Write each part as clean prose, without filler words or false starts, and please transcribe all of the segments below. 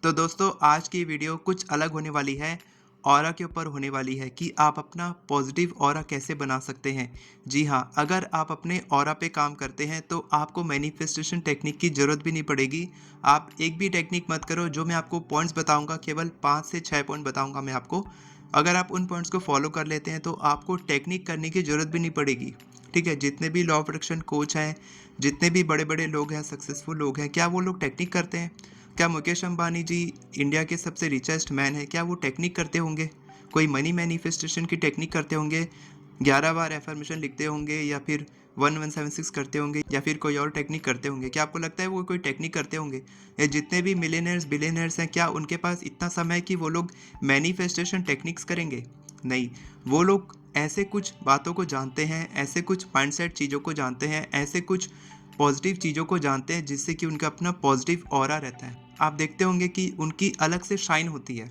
तो दोस्तों आज की वीडियो कुछ अलग होने वाली है। ऑरा के ऊपर होने वाली है कि आप अपना पॉजिटिव ऑरा कैसे बना सकते हैं। जी हाँ, अगर आप अपने ऑरा पे काम करते हैं तो आपको मैनिफेस्टेशन टेक्निक की ज़रूरत भी नहीं पड़ेगी। आप एक भी टेक्निक मत करो, जो मैं आपको पॉइंट्स बताऊंगा केवल 5 से 6 पॉइंट बताऊंगा मैं आपको। अगर आप उन पॉइंट्स को फॉलो कर लेते हैं तो आपको टेक्निक करने की ज़रूरत भी नहीं पड़ेगी। ठीक है, जितने भी लॉ ऑफ अट्रैक्शन कोच हैं, जितने भी बड़े बड़े लोग हैं, सक्सेसफुल लोग हैं, क्या वो लोग टेक्निक करते हैं? क्या मुकेश अंबानी जी इंडिया के सबसे रिचेस्ट मैन है, क्या वो टेक्निक करते होंगे? कोई मनी मैनिफेस्टेशन की टेक्निक करते होंगे, 11 बार एफर्मेशन लिखते होंगे, या फिर 1176 करते होंगे, या फिर कोई और टेक्निक करते होंगे? क्या आपको लगता है वो कोई टेक्निक करते होंगे? या जितने भी मिलियनर्स बिलियनर्स हैं, क्या उनके पास इतना समय है कि वो लोग मैनिफेस्टेशन टेक्निक्स करेंगे? नहीं। वो लोग ऐसे कुछ बातों को जानते हैं, ऐसे कुछ माइंडसेट चीज़ों को जानते हैं, ऐसे कुछ पॉजिटिव चीज़ों को जानते हैं जिससे कि उनका अपना पॉजिटिव ऑरा रहता है। आप देखते होंगे कि उनकी अलग से शाइन होती है,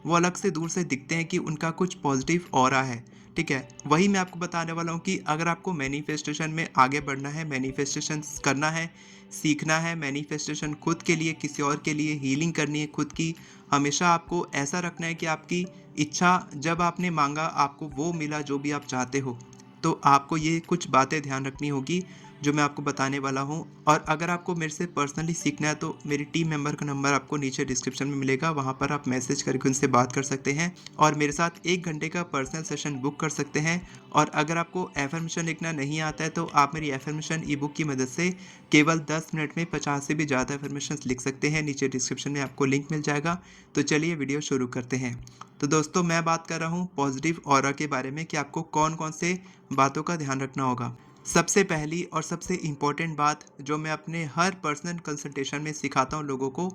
वो अलग से दूर से दिखते हैं कि उनका कुछ पॉजिटिव ऑरा है। ठीक है, वही मैं आपको बताने वाला हूँ कि अगर आपको मैनिफेस्टेशन में आगे बढ़ना है, मैनिफेस्टेशन करना है, सीखना है, मैनिफेस्टेशन खुद के लिए, किसी और के लिए, हीलिंग करनी है खुद की, हमेशा आपको ऐसा रखना है कि आपकी इच्छा जब आपने मांगा आपको वो मिला जो भी आप चाहते हो। तो आपको ये कुछ बातें ध्यान रखनी होगी जो मैं आपको बताने वाला हूँ। और अगर आपको मेरे से पर्सनली सीखना है तो मेरी टीम मेंबर का नंबर आपको नीचे डिस्क्रिप्शन में मिलेगा, वहाँ पर आप मैसेज करके उनसे बात कर सकते हैं और मेरे साथ 1 घंटे का पर्सनल सेशन बुक कर सकते हैं। और अगर आपको एफर्मेशन लिखना नहीं आता है तो आप मेरी एफर्मेशन ई बुक की मदद से केवल 10 मिनट में 50 से भी ज़्यादा एफर्मेशन लिख सकते हैं। नीचे डिस्क्रिप्शन में आपको लिंक मिल जाएगा। तो चलिए वीडियो शुरू करते हैं। तो दोस्तों मैं बात कर रहा हूँ पॉजिटिव ऑरा के बारे में कि आपको कौन कौन से बातों का ध्यान रखना होगा। सबसे पहली और सबसे इम्पोर्टेंट बात जो मैं अपने हर पर्सनल कंसल्टेशन में सिखाता हूँ लोगों को,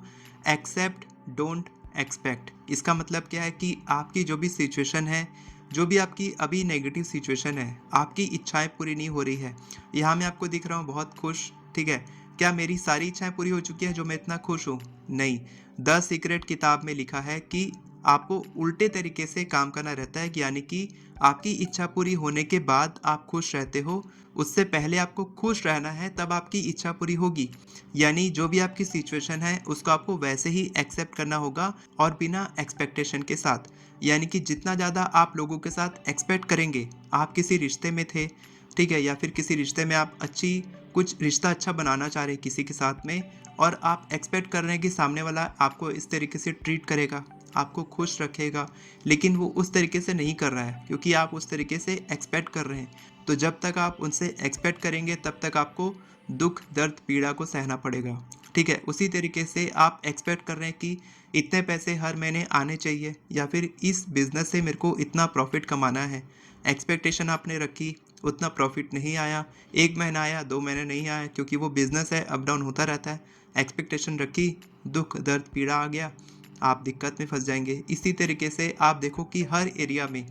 एक्सेप्ट डोंट एक्सपेक्ट। इसका मतलब क्या है कि आपकी जो भी सिचुएशन है, जो भी आपकी अभी नेगेटिव सिचुएशन है, आपकी इच्छाएं पूरी नहीं हो रही है। यहाँ मैं आपको दिख रहा हूँ बहुत खुश, ठीक है, क्या मेरी सारी इच्छाएं पूरी हो चुकी हैं जो मैं इतना खुश हूँ? नहीं। द सीक्रेट किताब में लिखा है कि आपको उल्टे तरीके से काम करना रहता है, यानी कि आपकी इच्छा पूरी होने के बाद आप खुश रहते हो, उससे पहले आपको खुश रहना है, तब आपकी इच्छा पूरी होगी। यानी जो भी आपकी सिचुएशन है उसको आपको वैसे ही एक्सेप्ट करना होगा और बिना एक्सपेक्टेशन के साथ। यानी कि जितना ज़्यादा आप लोगों के साथ एक्सपेक्ट करेंगे, आप किसी रिश्ते में थे, ठीक है, या फिर किसी रिश्ते में आप कुछ रिश्ता अच्छा बनाना चाह रहे हैं किसी के साथ में, और आप एक्सपेक्ट कर रहे हैं कि सामने वाला आपको इस तरीके से ट्रीट करेगा, आपको खुश रखेगा, लेकिन वो उस तरीके से नहीं कर रहा है क्योंकि आप उस तरीके से एक्सपेक्ट कर रहे हैं। तो जब तक आप उनसे एक्सपेक्ट करेंगे तब तक आपको दुख दर्द पीड़ा को सहना पड़ेगा। ठीक है, उसी तरीके से आप एक्सपेक्ट कर रहे हैं कि इतने पैसे हर महीने आने चाहिए, या फिर इस बिज़नेस से मेरे को इतना प्रॉफिट कमाना है। एक्सपेक्टेशन आपने रखी, उतना प्रॉफिट नहीं आया, 1 महीना आया, 2 महीने नहीं आया, क्योंकि वो बिज़नेस है, अप डाउन होता रहता है। एक्सपेक्टेशन रखी, दुख दर्द पीड़ा आ गया, आप दिक्कत में फंस जाएंगे। इसी तरीके से आप देखो कि हर एरिया में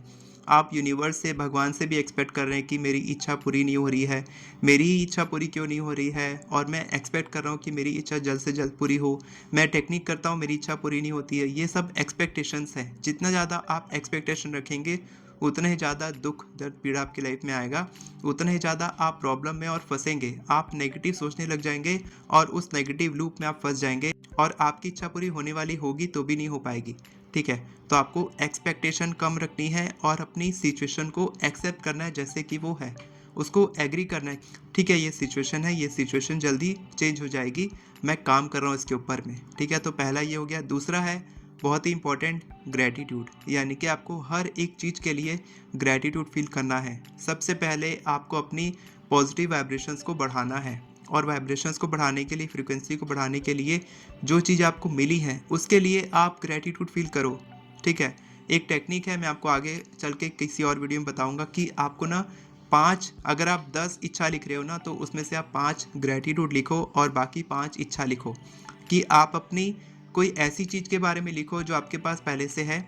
आप यूनिवर्स से, भगवान से भी एक्सपेक्ट कर रहे हैं कि मेरी इच्छा पूरी नहीं हो रही है, मेरी ही इच्छा पूरी क्यों नहीं हो रही है, और मैं एक्सपेक्ट कर रहा हूँ कि मेरी इच्छा जल्द से जल्द पूरी हो। मैं टेक्निक करता हूँ, मेरी इच्छा पूरी नहीं होती है। ये सब एक्सपेक्टेशंस हैं। जितना ज़्यादा आप एक्सपेक्टेशन रखेंगे उतना ही ज़्यादा दुख दर्द पीड़ा आपकी लाइफ में आएगा, उतना ही ज़्यादा आप प्रॉब्लम में और फंसेंगे, आप नेगेटिव सोचने लग जाएंगे और उस नेगेटिव लूप में आप फंस जाएंगे और आपकी इच्छा पूरी होने वाली होगी तो भी नहीं हो पाएगी। ठीक है, तो आपको एक्सपेक्टेशन कम रखनी है और अपनी सिचुएशन को एक्सेप्ट करना है जैसे कि वो है, उसको एग्री करना है। ठीक है, ये सिचुएशन है, ये सिचुएशन जल्दी चेंज हो जाएगी, मैं काम कर रहा हूँ इसके ऊपर में। ठीक है, तो पहला ये हो गया। दूसरा है बहुत ही इंपॉर्टेंट, ग्रैटिट्यूड। यानी कि आपको हर एक चीज़ के लिए ग्रैटिट्यूड फील करना है। सबसे पहले आपको अपनी पॉजिटिव वाइब्रेशंस को बढ़ाना है, और वाइब्रेशंस को बढ़ाने के लिए, फ्रीक्वेंसी को बढ़ाने के लिए, जो चीज़ आपको मिली है उसके लिए आप ग्रैटिट्यूड फील करो। ठीक है, एक टेक्निक है, मैं आपको आगे चल के किसी और वीडियो में बताऊंगा कि आपको ना 5, अगर आप 10 इच्छा लिख रहे हो ना, तो उसमें से आप 5 ग्रैटिट्यूड लिखो और बाकी 5 इच्छा लिखो। कि आप अपनी कोई ऐसी चीज़ के बारे में लिखो जो आपके पास पहले से है।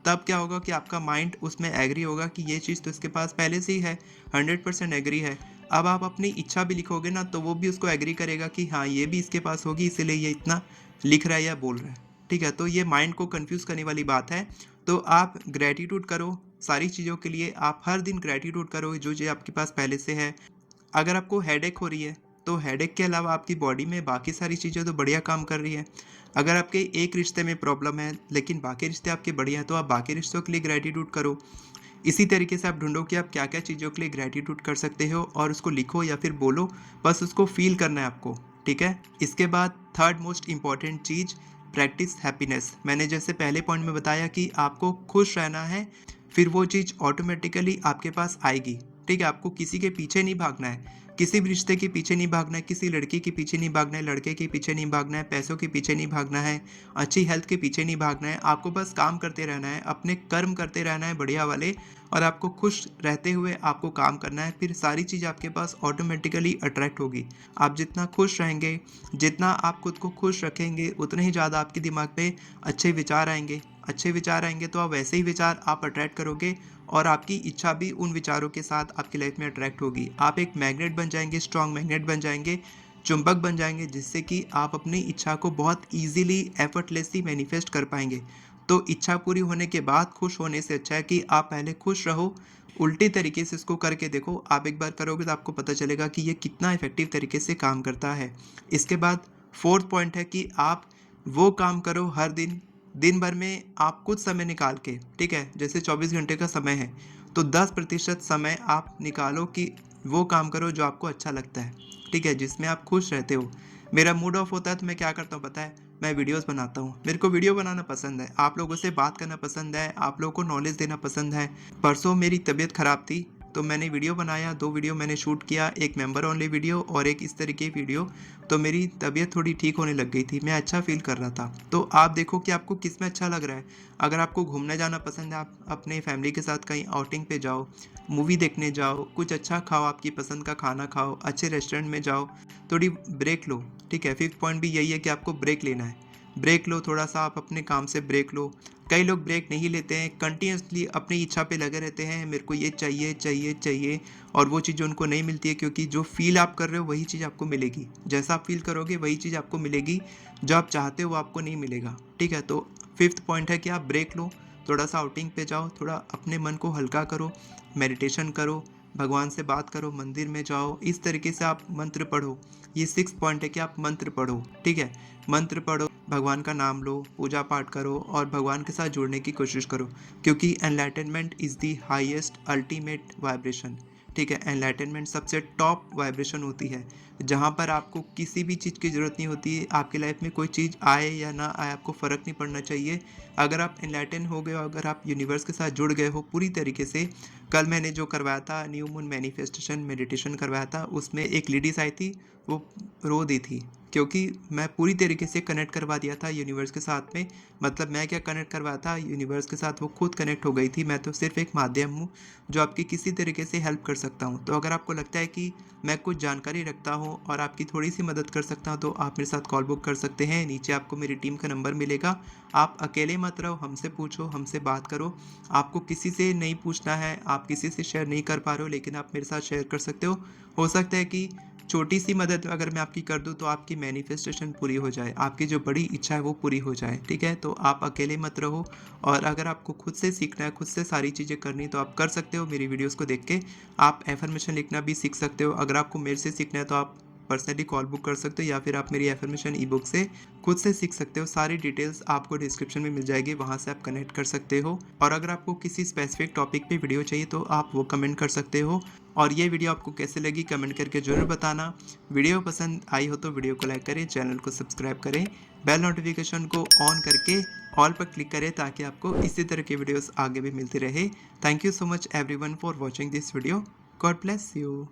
तब क्या होगा कि आपका माइंड उसमें एग्री होगा कि ये चीज़ तो इसके पास पहले से ही है, 100% एग्री है। अब आप अपनी इच्छा भी लिखोगे ना तो वो भी उसको एग्री करेगा कि हाँ, ये भी इसके पास होगी, इसीलिए ये इतना लिख रहा है या बोल रहा है। ठीक है, तो ये माइंड को कंफ्यूज करने वाली बात है। तो आप ग्रैटिट्यूड करो सारी चीज़ों के लिए, आप हर दिन ग्रैटिट्यूड करो जो चीज़ आपके पास पहले से है। अगर आपको हेडेक हो रही है तो हेडेक के अलावा आपकी बॉडी में बाकी सारी चीज़ें तो बढ़िया काम कर रही है। अगर आपके एक रिश्ते में प्रॉब्लम है लेकिन बाकी रिश्ते आपके बढ़िया हैं, तो आप बाकी रिश्तों के लिए ग्रैटिट्यूड करो। इसी तरीके से आप ढूंढो कि आप क्या क्या चीज़ों के लिए ग्रैटिट्यूड कर सकते हो और उसको लिखो या फिर बोलो, बस उसको फील करना है आपको। ठीक है। इसके बाद थर्ड मोस्ट इम्पॉर्टेंट चीज़, प्रैक्टिस हैप्पीनेस। मैंने जैसे पहले पॉइंट में बताया कि आपको खुश रहना है, फिर वो चीज़ ऑटोमेटिकली आपके पास आएगी। ठीक है। आपको किसी के पीछे नहीं भागना है, किसी भी रिश्ते के पीछे नहीं भागना है, किसी लड़की के पीछे नहीं भागना है, लड़के के पीछे नहीं भागना है, पैसों के पीछे नहीं भागना है, अच्छी हेल्थ के पीछे नहीं भागना है। आपको बस काम करते रहना है, अपने कर्म करते रहना है बढ़िया वाले, और आपको खुश रहते हुए आपको काम करना है। फिर सारी चीज़ आपके पास ऑटोमेटिकली अट्रैक्ट होगी। आप जितना खुश रहेंगे, जितना आप खुद को खुश रखेंगे, उतने ही ज़्यादा आपके दिमाग पे अच्छे विचार आएंगे। अच्छे विचार आएंगे तो आप वैसे ही विचार आप अट्रैक्ट करोगे, और आपकी इच्छा भी उन विचारों के साथ आपकी लाइफ में अट्रैक्ट होगी। आप एक मैग्नेट बन जाएंगे, स्ट्रॉन्ग मैग्नेट बन जाएंगे, चुंबक बन जाएंगे, जिससे कि आप अपनी इच्छा को बहुत ईजिली एफर्टलेसली मैनिफेस्ट कर पाएंगे। तो इच्छा पूरी होने के बाद खुश होने से अच्छा है कि आप पहले खुश रहो। उल्टे तरीके से इसको करके देखो, आप एक बार करोगे तो आपको पता चलेगा कि ये कितना इफेक्टिव तरीके से काम करता है। इसके बाद फोर्थ पॉइंट है कि आप वो काम करो हर दिन, दिन भर में आप कुछ समय निकाल के, ठीक है, जैसे 24 घंटे का समय है तो 10% समय आप निकालो कि वो काम करो जो आपको अच्छा लगता है। ठीक है, जिसमें आप खुश रहते हो। मेरा मूड ऑफ होता है तो मैं क्या करता हूँ पता है, मैं वीडियोस बनाता हूँ। मेरे को वीडियो बनाना पसंद है, आप लोगों से बात करना पसंद है, आप लोगों को नॉलेज देना पसंद है। परसों मेरी तबीयत ख़राब थी तो मैंने वीडियो बनाया, 2 वीडियो मैंने शूट किया, एक मेंबर ओनली वीडियो और एक इस तरीके की वीडियो। तो मेरी तबीयत थोड़ी ठीक होने लग गई थी, मैं अच्छा फील कर रहा था। तो आप देखो कि आपको किस में अच्छा लग रहा है। अगर आपको घूमने जाना पसंद है, आप अपने फैमिली के साथ कहीं आउटिंग पे जाओ, मूवी देखने जाओ, कुछ अच्छा खाओ, आपकी पसंद का खाना खाओ, अच्छे रेस्टोरेंट में जाओ, थोड़ी ब्रेक लो। ठीक है, फिफ्थ पॉइंट भी यही है कि आपको ब्रेक लेना है। ब्रेक लो, थोड़ा सा आप अपने काम से ब्रेक लो। कई लोग ब्रेक नहीं लेते हैं, कंटिन्यूसली अपनी इच्छा पे लगे रहते हैं, मेरे को ये चाहिए चाहिए चाहिए, और वो चीज़ उनको नहीं मिलती है, क्योंकि जो फील आप कर रहे हो वही चीज़ आपको मिलेगी। जैसा आप फील करोगे वही चीज़ आपको मिलेगी, जो आप चाहते हो वो आपको नहीं मिलेगा। ठीक है, तो फिफ्थ पॉइंट है कि आप ब्रेक लो, थोड़ा सा आउटिंग पे जाओ, थोड़ा अपने मन को हल्का करो, मेडिटेशन करो, भगवान से बात करो, मंदिर में जाओ, इस तरीके से आप मंत्र पढ़ो। ये सिक्स पॉइंट है कि आप मंत्र पढ़ो। ठीक है, मंत्र पढ़ो, भगवान का नाम लो, पूजा पाठ करो और भगवान के साथ जुड़ने की कोशिश करो, क्योंकि enlightenment is the highest ultimate vibration. ठीक है, एनलाइटनमेंट सबसे टॉप वाइब्रेशन होती है, जहाँ पर आपको किसी भी चीज़ की ज़रूरत नहीं होती है। आपकी लाइफ में कोई चीज़ आए या ना आए आपको फ़र्क नहीं पड़ना चाहिए। अगर आप एनलाइटन हो गए हो, अगर आप यूनिवर्स के साथ जुड़ गए हो पूरी तरीके से। कल मैंने जो करवाया था न्यू मून मैनिफेस्टेशन मेडिटेशन करवाया था, उसमें एक लेडीज़ आई थी, वो रो दी थी, क्योंकि मैं पूरी तरीके से कनेक्ट करवा दिया था यूनिवर्स के साथ में। मतलब मैं क्या कनेक्ट करवाया था यूनिवर्स के साथ, वो खुद कनेक्ट हो गई थी। मैं तो सिर्फ एक माध्यम हूँ जो आपकी किसी तरीके से हेल्प कर सकता हूँ। तो अगर आपको लगता है कि मैं कुछ जानकारी रखता हूँ और आपकी थोड़ी सी मदद कर सकता हूँ, तो आप मेरे साथ कॉल बुक कर सकते हैं। नीचे आपको मेरी टीम का नंबर मिलेगा। आप अकेले मत रहो, हमसे पूछो, हमसे बात करो। आपको किसी से नहीं पूछना है, आप किसी से शेयर नहीं कर पा रहे हो, लेकिन आप मेरे साथ शेयर कर सकते हो सकता है कि छोटी सी मदद अगर मैं आपकी कर दूं तो आपकी मैनिफेस्टेशन पूरी हो जाए, आपकी जो बड़ी इच्छा है वो पूरी हो जाए। ठीक है, तो आप अकेले मत रहो, और अगर आपको खुद से सीखना है, खुद से सारी चीज़ें करनी, तो आप कर सकते हो। मेरी वीडियोस को देख के आप एफर्मेशन लिखना भी सीख सकते हो। अगर आपको मेरे से सीखना है तो आप पर्सनली कॉल बुक कर सकते हो, या फिर आप मेरी एफर्मेशन ई बुक से खुद से सीख सकते हो। सारी डिटेल्स आपको डिस्क्रिप्शन में मिल जाएगी, वहाँ से आप कनेक्ट कर सकते हो। और अगर आपको किसी स्पेसिफिक टॉपिक पे वीडियो चाहिए तो आप वो कमेंट कर सकते हो। और ये वीडियो आपको कैसे लगी कमेंट करके ज़रूर बताना। वीडियो पसंद आई हो तो वीडियो को लाइक करें, चैनल को सब्सक्राइब करें, बेल नोटिफिकेशन को ऑन करके ऑल पर क्लिक करें, ताकि आपको इसी तरह के वीडियोस आगे भी मिलते रहे। Thank you so much everyone for watching this video. God bless you.